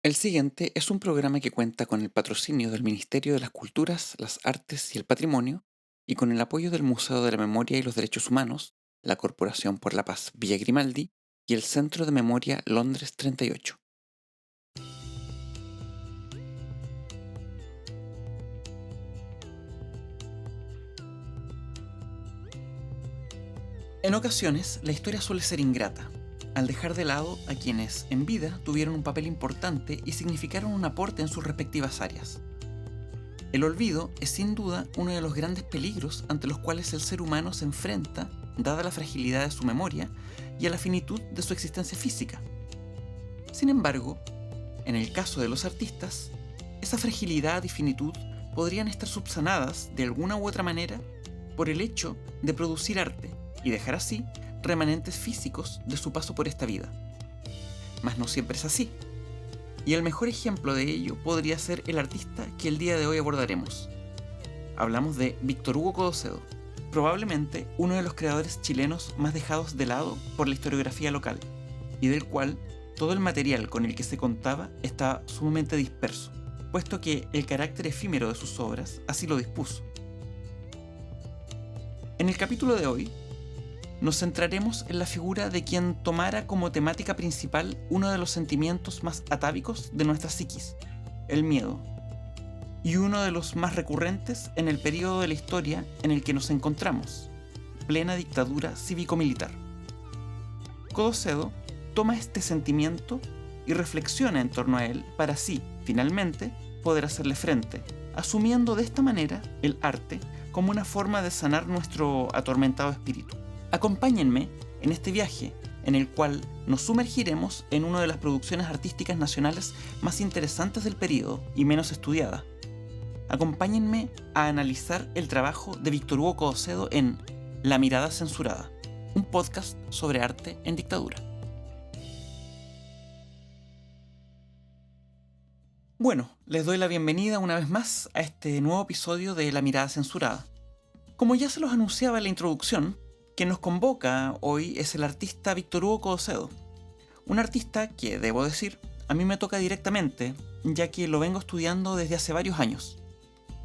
El siguiente es un programa que cuenta con el patrocinio del Ministerio de las Culturas, las Artes y el Patrimonio y con el apoyo del Museo de la Memoria y los Derechos Humanos, la Corporación por la Paz Villa Grimaldi y el Centro de Memoria Londres 38. En ocasiones, la historia suele ser ingrata, al dejar de lado a quienes, en vida, tuvieron un papel importante y significaron un aporte en sus respectivas áreas. El olvido es sin duda uno de los grandes peligros ante los cuales el ser humano se enfrenta, dada la fragilidad de su memoria y a la finitud de su existencia física. Sin embargo, en el caso de los artistas, esa fragilidad y finitud podrían estar subsanadas de alguna u otra manera por el hecho de producir arte y dejar así remanentes físicos de su paso por esta vida. Mas no siempre es así. Y el mejor ejemplo de ello podría ser el artista que el día de hoy abordaremos. Hablamos de Víctor Hugo Codocedo, probablemente uno de los creadores chilenos más dejados de lado por la historiografía local, y del cual todo el material con el que se contaba estaba sumamente disperso, puesto que el carácter efímero de sus obras así lo dispuso. En el capítulo de hoy, nos centraremos en la figura de quien tomara como temática principal uno de los sentimientos más atávicos de nuestra psiquis, el miedo, y uno de los más recurrentes en el periodo de la historia en el que nos encontramos, plena dictadura cívico-militar. Codocedo toma este sentimiento y reflexiona en torno a él para así, finalmente, poder hacerle frente, asumiendo de esta manera el arte como una forma de sanar nuestro atormentado espíritu. Acompáñenme en este viaje en el cual nos sumergiremos en una de las producciones artísticas nacionales más interesantes del periodo y menos estudiada. Acompáñenme a analizar el trabajo de Víctor Hugo Codocedo en La Mirada Censurada, un podcast sobre arte en dictadura. Bueno, les doy la bienvenida una vez más a este nuevo episodio de La Mirada Censurada. Como ya se los anunciaba en la introducción, quien nos convoca hoy es el artista Víctor Hugo Codocedo. Un artista que, debo decir, a mí me toca directamente, ya que lo vengo estudiando desde hace varios años.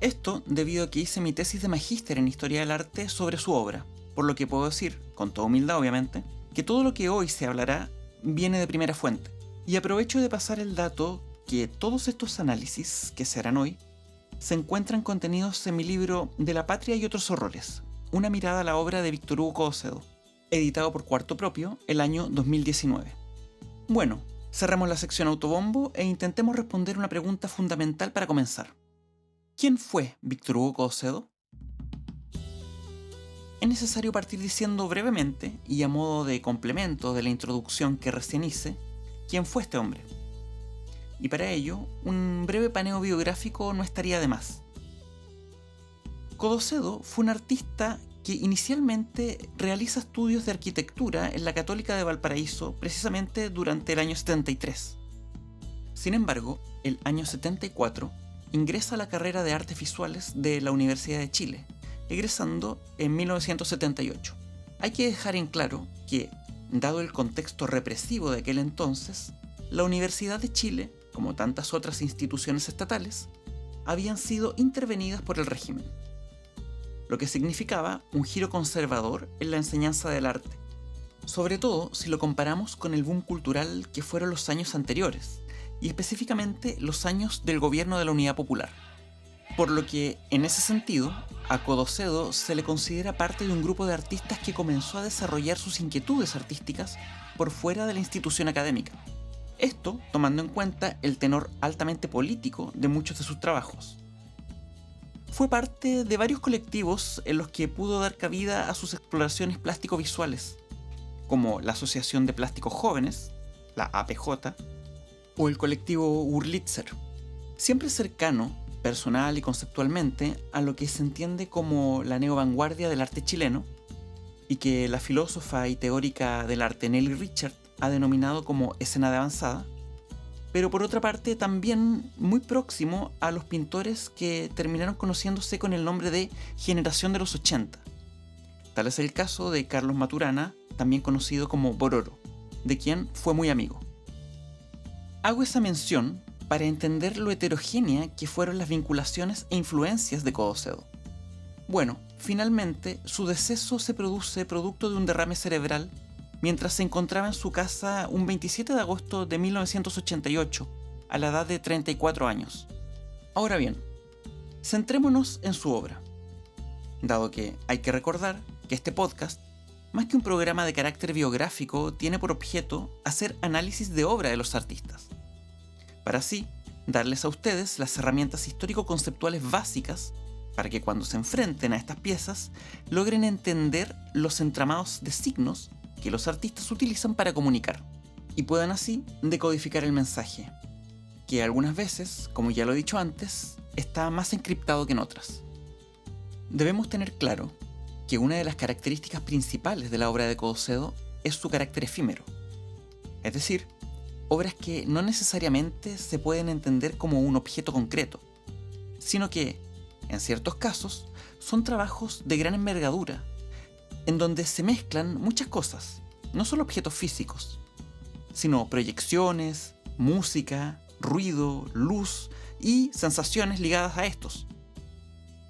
Esto debido a que hice mi tesis de magíster en Historia del Arte sobre su obra, por lo que puedo decir, con toda humildad obviamente, que todo lo que hoy se hablará viene de primera fuente. Y aprovecho de pasar el dato que todos estos análisis que se harán hoy se encuentran contenidos en mi libro De la Patria y otros horrores, una mirada a la obra de Víctor Hugo Codocedo, editado por Cuarto Propio el año 2019. Bueno, cerramos la sección autobombo e intentemos responder una pregunta fundamental para comenzar. ¿Quién fue Víctor Hugo Codocedo? Es necesario partir diciendo brevemente, y a modo de complemento de la introducción que recién hice, quién fue este hombre. Y para ello, un breve paneo biográfico no estaría de más. Codocedo fue un artista que inicialmente realiza estudios de arquitectura en la Católica de Valparaíso precisamente durante el año 73. Sin embargo, el año 74 ingresa a la carrera de Artes Visuales de la Universidad de Chile, egresando en 1978. Hay que dejar en claro que, dado el contexto represivo de aquel entonces, la Universidad de Chile, como tantas otras instituciones estatales, habían sido intervenidas por el régimen, lo que significaba un giro conservador en la enseñanza del arte, sobre todo si lo comparamos con el boom cultural que fueron los años anteriores, y específicamente los años del gobierno de la Unidad Popular. Por lo que, en ese sentido, a Codocedo se le considera parte de un grupo de artistas que comenzó a desarrollar sus inquietudes artísticas por fuera de la institución académica. Esto tomando en cuenta el tenor altamente político de muchos de sus trabajos. Fue parte de varios colectivos en los que pudo dar cabida a sus exploraciones plástico-visuales, como la Asociación de Plásticos Jóvenes, la APJ, o el colectivo Wurlitzer, siempre cercano, personal y conceptualmente, a lo que se entiende como la neovanguardia del arte chileno, y que la filósofa y teórica del arte Nelly Richard ha denominado como escena de avanzada, pero por otra parte también muy próximo a los pintores que terminaron conociéndose con el nombre de Generación de los 80. Tal es el caso de Carlos Maturana, también conocido como Bororo, de quien fue muy amigo. Hago esa mención para entender lo heterogénea que fueron las vinculaciones e influencias de Codocedo. Bueno, finalmente, su deceso se produce producto de un derrame cerebral mientras se encontraba en su casa un 27 de agosto de 1988, a la edad de 34 años. Ahora bien, centrémonos en su obra, dado que hay que recordar que este podcast, más que un programa de carácter biográfico, tiene por objeto hacer análisis de obra de los artistas, para así darles a ustedes las herramientas histórico-conceptuales básicas para que cuando se enfrenten a estas piezas logren entender los entramados de signos que los artistas utilizan para comunicar y puedan así decodificar el mensaje, que algunas veces, como ya lo he dicho antes, está más encriptado que en otras. Debemos tener claro que una de las características principales de la obra de Codocedo es su carácter efímero, es decir, obras que no necesariamente se pueden entender como un objeto concreto, sino que, en ciertos casos, son trabajos de gran envergadura, en donde se mezclan muchas cosas, no solo objetos físicos, sino proyecciones, música, ruido, luz y sensaciones ligadas a estos.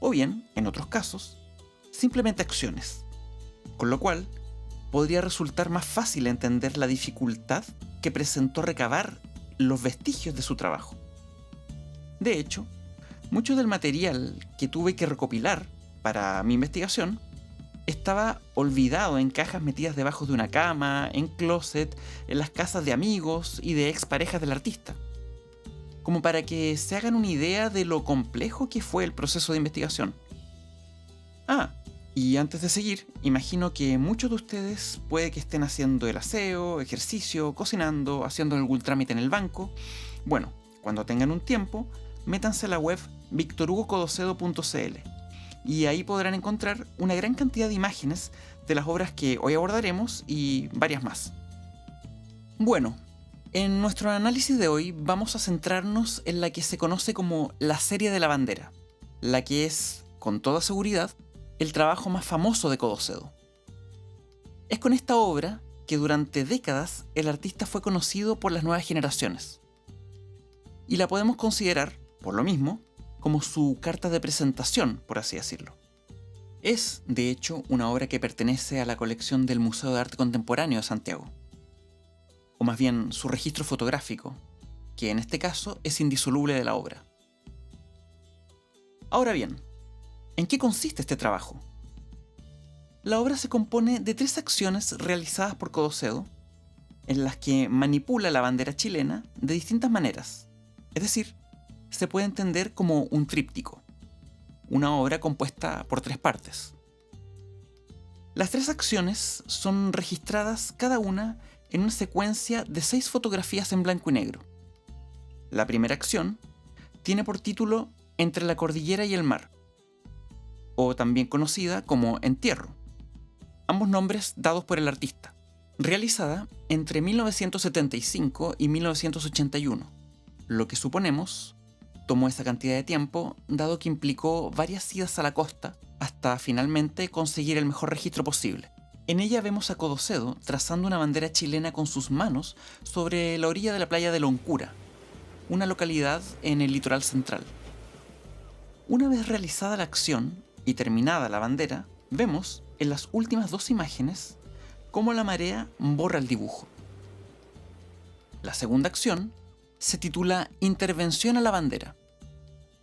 O bien, en otros casos, simplemente acciones, con lo cual podría resultar más fácil entender la dificultad que presentó recabar los vestigios de su trabajo. De hecho, mucho del material que tuve que recopilar para mi investigación estaba olvidado en cajas metidas debajo de una cama, en closet, en las casas de amigos y de exparejas del artista, como para que se hagan una idea de lo complejo que fue el proceso de investigación. Y antes de seguir, imagino que muchos de ustedes puede que estén haciendo el aseo, ejercicio, cocinando, haciendo algún trámite en el banco. Bueno, cuando tengan un tiempo, métanse a la web victorhugocodocedo.cl y ahí podrán encontrar una gran cantidad de imágenes de las obras que hoy abordaremos y varias más. Bueno, en nuestro análisis de hoy vamos a centrarnos en la que se conoce como la serie de la bandera, la que es, con toda seguridad, el trabajo más famoso de Codocedo. Es con esta obra que durante décadas el artista fue conocido por las nuevas generaciones. Y la podemos considerar, por lo mismo, como su carta de presentación, por así decirlo. Es, de hecho, una obra que pertenece a la colección del Museo de Arte Contemporáneo de Santiago. O más bien, su registro fotográfico, que en este caso es indisoluble de la obra. Ahora bien, ¿en qué consiste este trabajo? La obra se compone de 3 acciones realizadas por Codocedo, en las que manipula la bandera chilena de distintas maneras. Es decir, se puede entender como un tríptico, una obra compuesta por 3 partes. Las 3 acciones son registradas cada una en una secuencia de 6 fotografías en blanco y negro. La primera acción tiene por título Entre la cordillera y el mar, o también conocida como Entierro, ambos nombres dados por el artista, realizada entre 1975 y 1981, lo que suponemos tomó esa cantidad de tiempo dado que implicó varias idas a la costa hasta finalmente conseguir el mejor registro posible. En ella vemos a Codocedo trazando una bandera chilena con sus manos sobre la orilla de la playa de Loncura, una localidad en el litoral central. Una vez realizada la acción y terminada la bandera, vemos en las últimas 2 imágenes cómo la marea borra el dibujo. La segunda acción se titula Intervención a la bandera,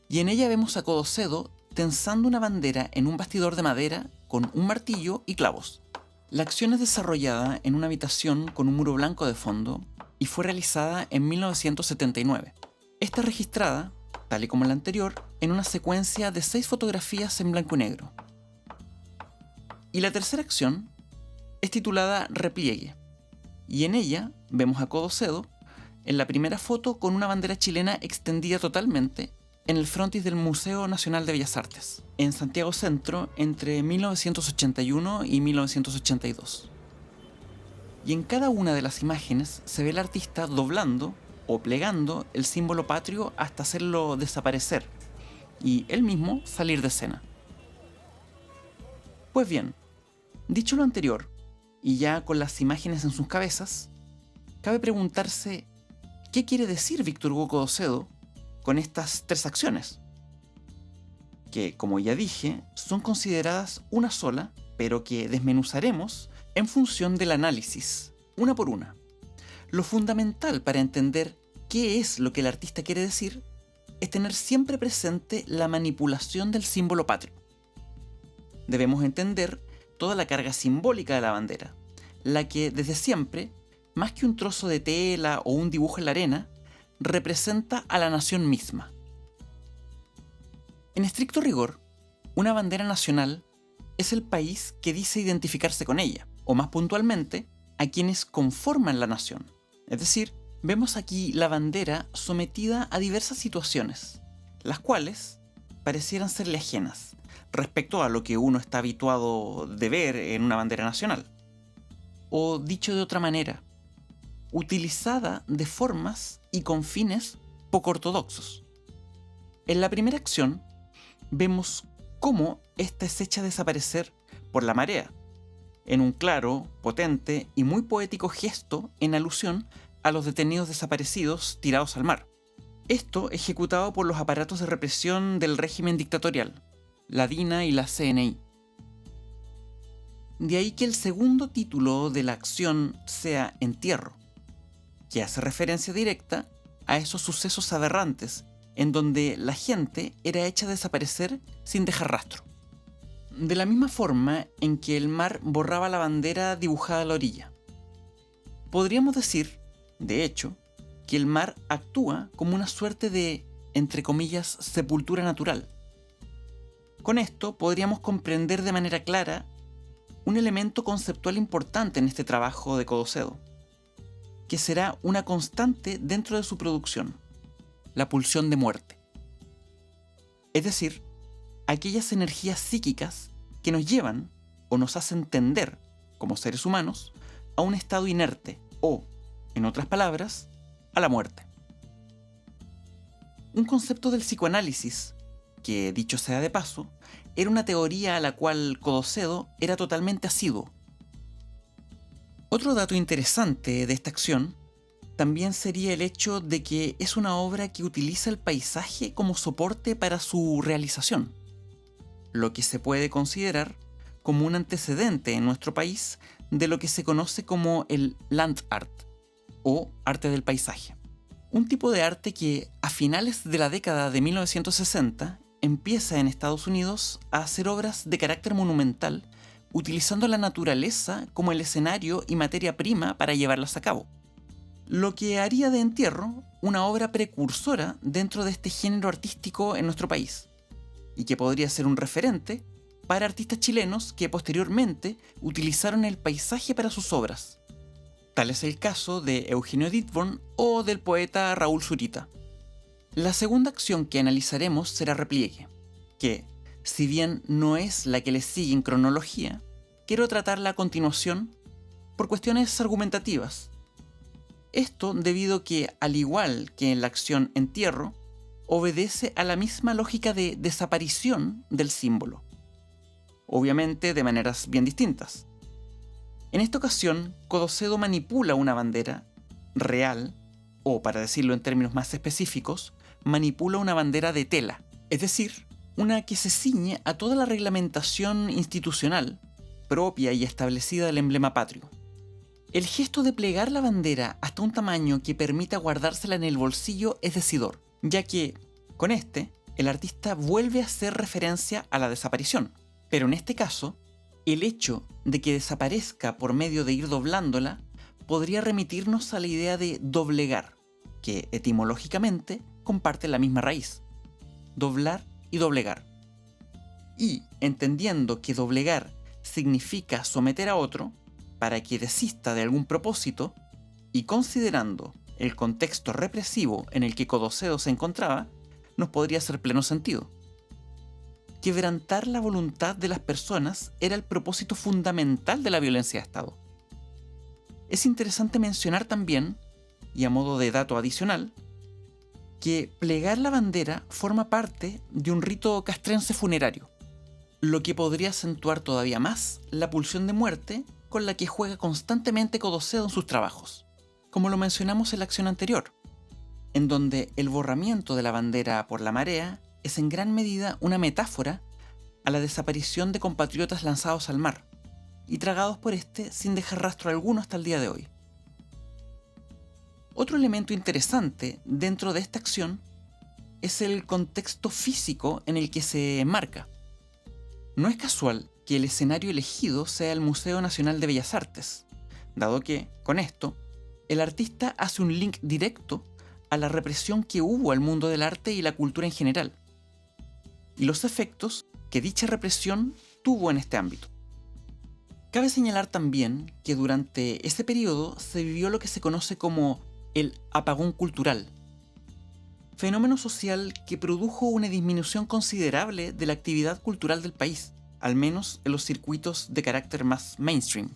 y en ella vemos a Codocedo tensando una bandera en un bastidor de madera con un martillo y clavos. La acción es desarrollada en una habitación con un muro blanco de fondo y fue realizada en 1979. Está registrada, tal y como la anterior, en una secuencia de 6 fotografías en blanco y negro. Y la tercera acción es titulada Repliegue, y en ella vemos a Codocedo en la primera foto con una bandera chilena extendida totalmente en el frontis del Museo Nacional de Bellas Artes, en Santiago Centro entre 1981 y 1982. Y en cada una de las imágenes se ve el artista doblando o plegando el símbolo patrio hasta hacerlo desaparecer y él mismo salir de escena. Pues bien, dicho lo anterior, y ya con las imágenes en sus cabezas, cabe preguntarse ¿Qué quiere decir Víctor Hugo Codocedo con estas tres acciones? Que, como ya dije, son consideradas una sola, pero que desmenuzaremos en función del análisis, una por una. Lo fundamental para entender qué es lo que el artista quiere decir es tener siempre presente la manipulación del símbolo patrio. Debemos entender toda la carga simbólica de la bandera, la que desde siempre, más que un trozo de tela o un dibujo en la arena, representa a la nación misma. En estricto rigor, una bandera nacional es el país que dice identificarse con ella, o más puntualmente, a quienes conforman la nación. Es decir, vemos aquí la bandera sometida a diversas situaciones, las cuales parecieran serle ajenas respecto a lo que uno está habituado de ver en una bandera nacional. O dicho de otra manera, utilizada de formas y con fines poco ortodoxos. En la primera acción, vemos cómo ésta es hecha desaparecer por la marea, en un claro, potente y muy poético gesto en alusión a los detenidos desaparecidos tirados al mar. Esto ejecutado por los aparatos de represión del régimen dictatorial, la DINA y la CNI. De ahí que el segundo título de la acción sea Entierro, que hace referencia directa a esos sucesos aberrantes en donde la gente era hecha desaparecer sin dejar rastro. De la misma forma en que el mar borraba la bandera dibujada a la orilla. Podríamos decir, de hecho, que el mar actúa como una suerte de, entre comillas, sepultura natural. Con esto podríamos comprender de manera clara un elemento conceptual importante en este trabajo de Codocedo, que será una constante dentro de su producción: la pulsión de muerte. Es decir, aquellas energías psíquicas que nos llevan o nos hacen tender, como seres humanos, a un estado inerte o, en otras palabras, a la muerte. Un concepto del psicoanálisis, que, dicho sea de paso, era una teoría a la cual Codocedo era totalmente asiduo. Otro dato interesante de esta acción también sería el hecho de que es una obra que utiliza el paisaje como soporte para su realización, lo que se puede considerar como un antecedente en nuestro país de lo que se conoce como el land art, o arte del paisaje. Un tipo de arte que a finales de la década de 1960 empieza en Estados Unidos a hacer obras de carácter monumental, utilizando la naturaleza como el escenario y materia prima para llevarlas a cabo. Lo que haría de Entierro una obra precursora dentro de este género artístico en nuestro país, y que podría ser un referente para artistas chilenos que posteriormente utilizaron el paisaje para sus obras. Tal es el caso de Eugenio Dittborn o del poeta Raúl Zurita. La segunda acción que analizaremos será Repliegue, que, si bien no es la que le sigue en cronología, quiero tratarla a continuación por cuestiones argumentativas. Esto debido a que, al igual que en la acción Entierro, obedece a la misma lógica de desaparición del símbolo, obviamente de maneras bien distintas. En esta ocasión, Codocedo manipula una bandera real, o para decirlo en términos más específicos, manipula una bandera de tela, es decir, una que se ciñe a toda la reglamentación institucional propia y establecida del emblema patrio. El gesto de plegar la bandera hasta un tamaño que permita guardársela en el bolsillo es decidor, ya que, con este, el artista vuelve a hacer referencia a la desaparición, pero en este caso, el hecho de que desaparezca por medio de ir doblándola podría remitirnos a la idea de doblegar, que etimológicamente comparte la misma raíz: doblar y doblegar. Y, entendiendo que doblegar significa someter a otro para que desista de algún propósito, y considerando el contexto represivo en el que Codocedo se encontraba, nos podría hacer pleno sentido. Quebrantar la voluntad de las personas era el propósito fundamental de la violencia de Estado. Es interesante mencionar también, y a modo de dato adicional, que plegar la bandera forma parte de un rito castrense funerario, lo que podría acentuar todavía más la pulsión de muerte con la que juega constantemente Codocedo en sus trabajos, como lo mencionamos en la acción anterior. en donde el borramiento de la bandera por la marea es en gran medida una metáfora a la desaparición de compatriotas lanzados al mar y tragados por este sin dejar rastro alguno hasta el día de hoy. Otro elemento interesante dentro de esta acción es el contexto físico en el que se enmarca. No es casual que el escenario elegido sea el Museo Nacional de Bellas Artes, dado que, con esto, el artista hace un link directo a la represión que hubo al mundo del arte y la cultura en general, y los efectos que dicha represión tuvo en este ámbito. Cabe señalar también que durante ese periodo se vivió lo que se conoce como el apagón cultural, fenómeno social que produjo una disminución considerable de la actividad cultural del país, al menos en los circuitos de carácter más mainstream,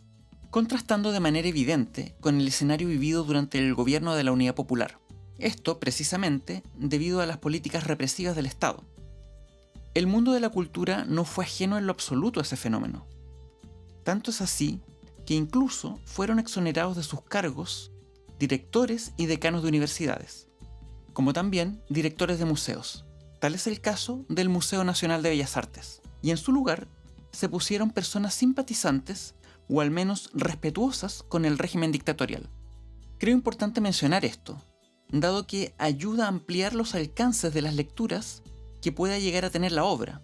contrastando de manera evidente con el escenario vivido durante el gobierno de la Unidad Popular. Esto, precisamente, debido a las políticas represivas del Estado. El mundo de la cultura no fue ajeno en lo absoluto a ese fenómeno. Tanto es así que incluso fueron exonerados de sus cargos directores y decanos de universidades, como también directores de museos. Tal es el caso del Museo Nacional de Bellas Artes. Y en su lugar se pusieron personas simpatizantes o al menos respetuosas con el régimen dictatorial. Creo importante mencionar esto, dado que ayuda a ampliar los alcances de las lecturas que pueda llegar a tener la obra,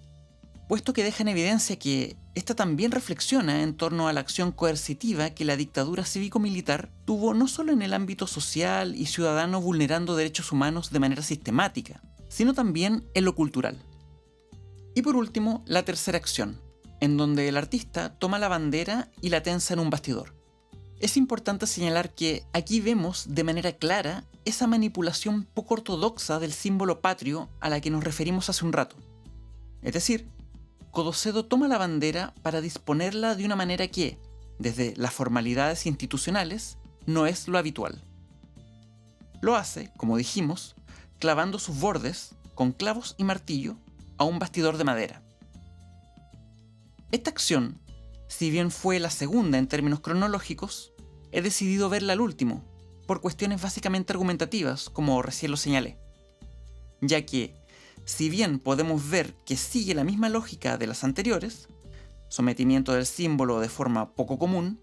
puesto que deja en evidencia que esta también reflexiona en torno a la acción coercitiva que la dictadura cívico-militar tuvo no solo en el ámbito social y ciudadano vulnerando derechos humanos de manera sistemática, sino también en lo cultural. Y por último, la tercera acción, en donde el artista toma la bandera y la tensa en un bastidor. Es importante señalar que aquí vemos de manera clara esa manipulación poco ortodoxa del símbolo patrio a la que nos referimos hace un rato. Es decir, Codocedo toma la bandera para disponerla de una manera que, desde las formalidades institucionales, no es lo habitual. Lo hace, como dijimos, clavando sus bordes, con clavos y martillo, a un bastidor de madera. Esta acción, si bien fue la segunda en términos cronológicos, he decidido verla al último, por cuestiones básicamente argumentativas, como recién lo señalé, ya que, si bien podemos ver que sigue la misma lógica de las anteriores, sometimiento del símbolo de forma poco común,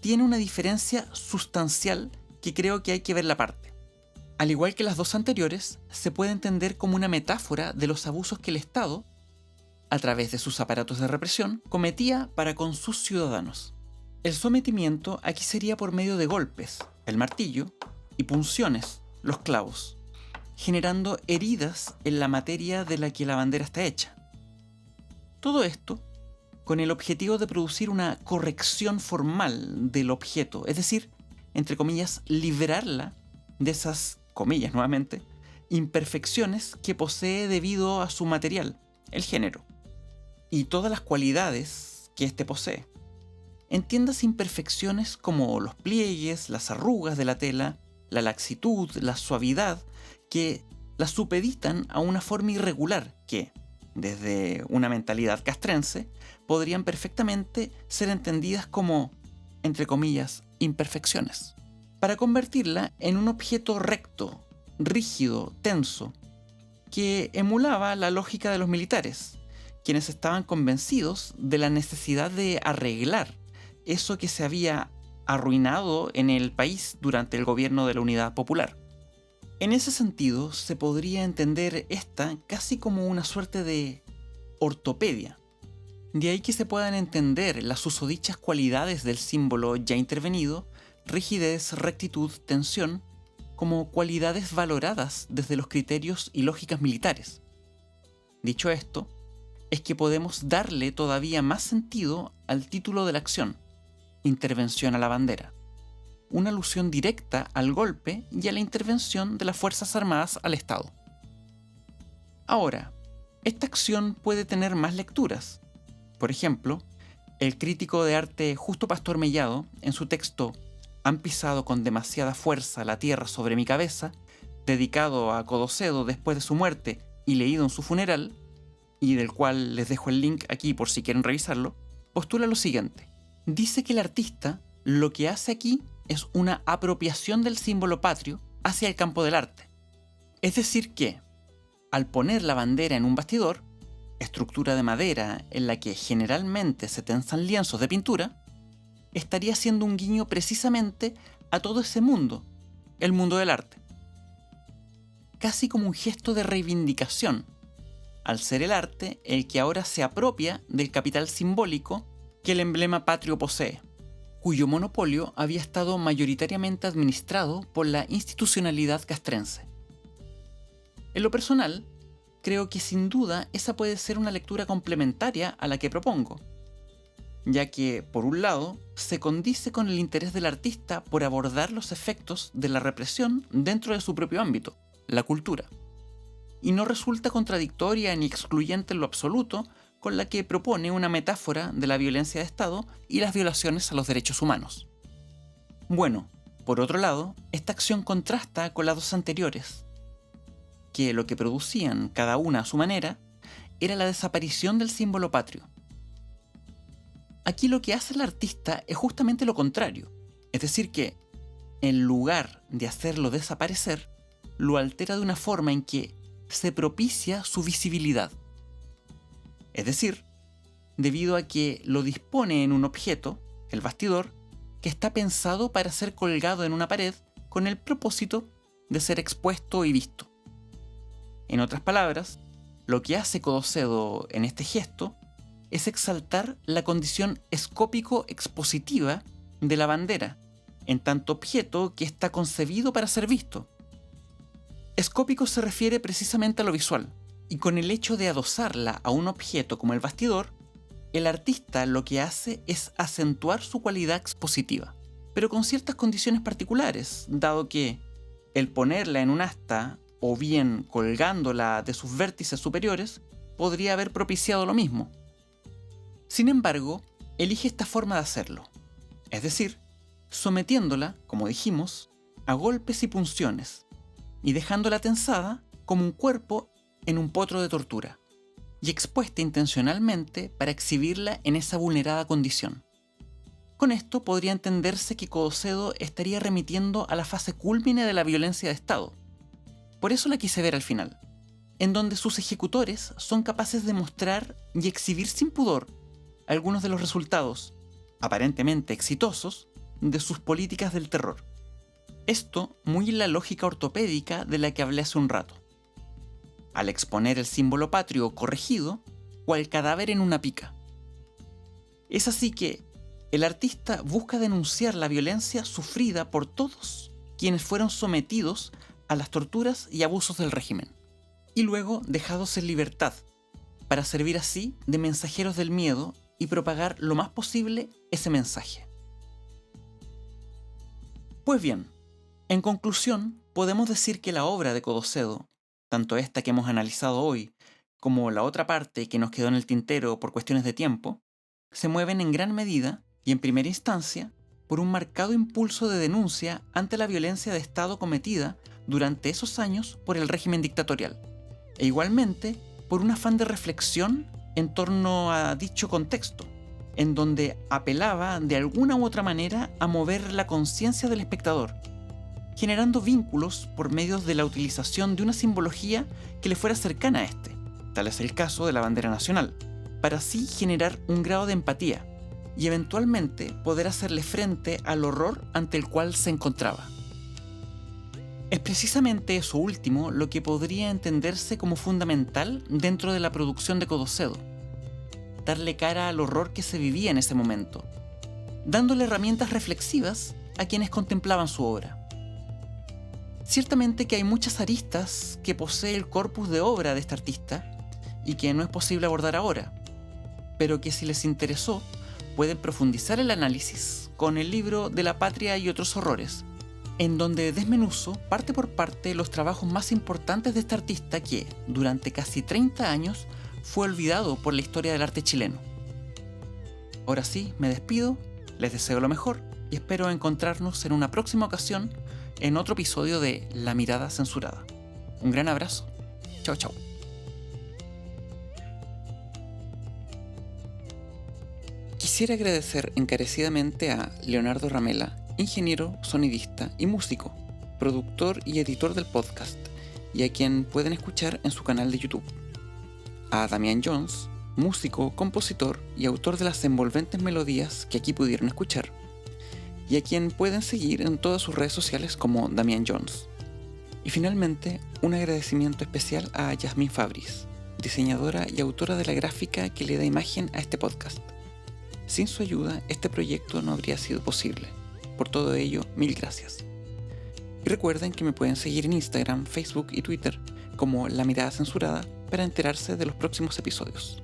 tiene una diferencia sustancial que creo que hay que verla aparte. Al igual que las dos anteriores, se puede entender como una metáfora de los abusos que el Estado, a través de sus aparatos de represión, cometía para con sus ciudadanos. El sometimiento aquí sería por medio de golpes, el martillo, y punciones, los clavos, generando heridas en la materia de la que la bandera está hecha. Todo esto con el objetivo de producir una corrección formal del objeto, es decir, entre comillas, liberarla de esas, comillas nuevamente, imperfecciones que posee debido a su material, el género, y todas las cualidades que éste posee. Entiendas imperfecciones como los pliegues, las arrugas de la tela, la laxitud, la suavidad, que la supeditan a una forma irregular que, desde una mentalidad castrense, podrían perfectamente ser entendidas como, entre comillas, imperfecciones, para convertirla en un objeto recto, rígido, tenso, que emulaba la lógica de los militares, quienes estaban convencidos de la necesidad de arreglar eso que se había arruinado en el país durante el gobierno de la Unidad Popular. En ese sentido, se podría entender esta casi como una suerte de ortopedia. De ahí que se puedan entender las susodichas cualidades del símbolo ya intervenido, rigidez, rectitud, tensión, como cualidades valoradas desde los criterios y lógicas militares. Dicho esto, es que podemos darle todavía más sentido al título de la acción, Intervención a la bandera, una alusión directa al golpe y a la intervención de las Fuerzas Armadas al Estado. Ahora, esta acción puede tener más lecturas. Por ejemplo, el crítico de arte Justo Pastor Mellado, en su texto Han pisado con demasiada fuerza la tierra sobre mi cabeza, dedicado a Codocedo después de su muerte y leído en su funeral, y del cual les dejo el link aquí por si quieren revisarlo, postula lo siguiente. Dice que el artista lo que hace aquí es una apropiación del símbolo patrio hacia el campo del arte, Es decir que, al poner la bandera en un bastidor, estructura de madera en la que generalmente se tensan lienzos de pintura, estaría haciendo un guiño precisamente a todo ese mundo, el mundo del arte. Casi como un gesto de reivindicación, al ser el arte el que ahora se apropia del capital simbólico que el emblema patrio posee, cuyo monopolio había estado mayoritariamente administrado por la institucionalidad castrense. En lo personal, creo que sin duda esa puede ser una lectura complementaria a la que propongo, ya que, por un lado, se condice con el interés del artista por abordar los efectos de la represión dentro de su propio ámbito, la cultura, y no resulta contradictoria ni excluyente en lo absoluto con la que propone una metáfora de la violencia de Estado y las violaciones a los derechos humanos. Bueno, por otro lado, esta acción contrasta con las dos anteriores, que lo que producían cada una a su manera era la desaparición del símbolo patrio. Aquí lo que hace el artista es justamente lo contrario, es decir que, en lugar de hacerlo desaparecer, lo altera de una forma en que se propicia su visibilidad. Es decir, debido a que lo dispone en un objeto, el bastidor, que está pensado para ser colgado en una pared con el propósito de ser expuesto y visto. En otras palabras, lo que hace Codocedo en este gesto es exaltar la condición escópico-expositiva de la bandera, en tanto objeto que está concebido para ser visto. Escópico se refiere precisamente a lo visual, y con el hecho de adosarla a un objeto como el bastidor, el artista lo que hace es acentuar su cualidad expositiva, pero con ciertas condiciones particulares, dado que el ponerla en un asta o bien colgándola de sus vértices superiores podría haber propiciado lo mismo. Sin embargo, elige esta forma de hacerlo, es decir, sometiéndola, como dijimos, a golpes y punciones, y dejándola tensada como un cuerpo en un potro de tortura, y expuesta intencionalmente para exhibirla en esa vulnerada condición. Con esto podría entenderse que Codocedo estaría remitiendo a la fase cúlmine de la violencia de Estado. Por eso la quise ver al final, en donde sus ejecutores son capaces de mostrar y exhibir sin pudor algunos de los resultados, aparentemente exitosos, de sus políticas del terror. Esto muy en la lógica ortopédica de la que hablé hace un rato. Al exponer el símbolo patrio corregido, cual cadáver en una pica. Es así que el artista busca denunciar la violencia sufrida por todos quienes fueron sometidos a las torturas y abusos del régimen, y luego dejados en libertad, para servir así de mensajeros del miedo y propagar lo más posible ese mensaje. Pues bien, en conclusión, podemos decir que la obra de Codocedo, tanto esta que hemos analizado hoy, como la otra parte que nos quedó en el tintero por cuestiones de tiempo, se mueven en gran medida, y en primera instancia, por un marcado impulso de denuncia ante la violencia de Estado cometida durante esos años por el régimen dictatorial, e igualmente por un afán de reflexión en torno a dicho contexto, en donde apelaba de alguna u otra manera a mover la conciencia del espectador, generando vínculos por medio de la utilización de una simbología que le fuera cercana a este, tal es el caso de la bandera nacional, para así generar un grado de empatía y eventualmente poder hacerle frente al horror ante el cual se encontraba. Es precisamente eso último lo que podría entenderse como fundamental dentro de la producción de Codocedo, darle cara al horror que se vivía en ese momento, dándole herramientas reflexivas a quienes contemplaban su obra. Ciertamente que hay muchas aristas que posee el corpus de obra de este artista y que no es posible abordar ahora, pero que si les interesó pueden profundizar el análisis con el libro De la Patria y otros horrores, en donde desmenuzo parte por parte los trabajos más importantes de este artista que, durante casi 30 años, fue olvidado por la historia del arte chileno. Ahora sí, me despido, les deseo lo mejor y espero encontrarnos en una próxima ocasión en otro episodio de La Mirada Censurada. Un gran abrazo. Chao, chao. Quisiera agradecer encarecidamente a Leonardo Ramela, ingeniero, sonidista y músico, productor y editor del podcast, y a quien pueden escuchar en su canal de YouTube. A Damian Jones, músico, compositor y autor de las envolventes melodías que aquí pudieron escuchar, y a quien pueden seguir en todas sus redes sociales como Damian Jones. Y finalmente, un agradecimiento especial a Yasmín Fabris, diseñadora y autora de la gráfica que le da imagen a este podcast. Sin su ayuda, este proyecto no habría sido posible. Por todo ello, mil gracias. Y recuerden que me pueden seguir en Instagram, Facebook y Twitter como La Mirada Censurada para enterarse de los próximos episodios.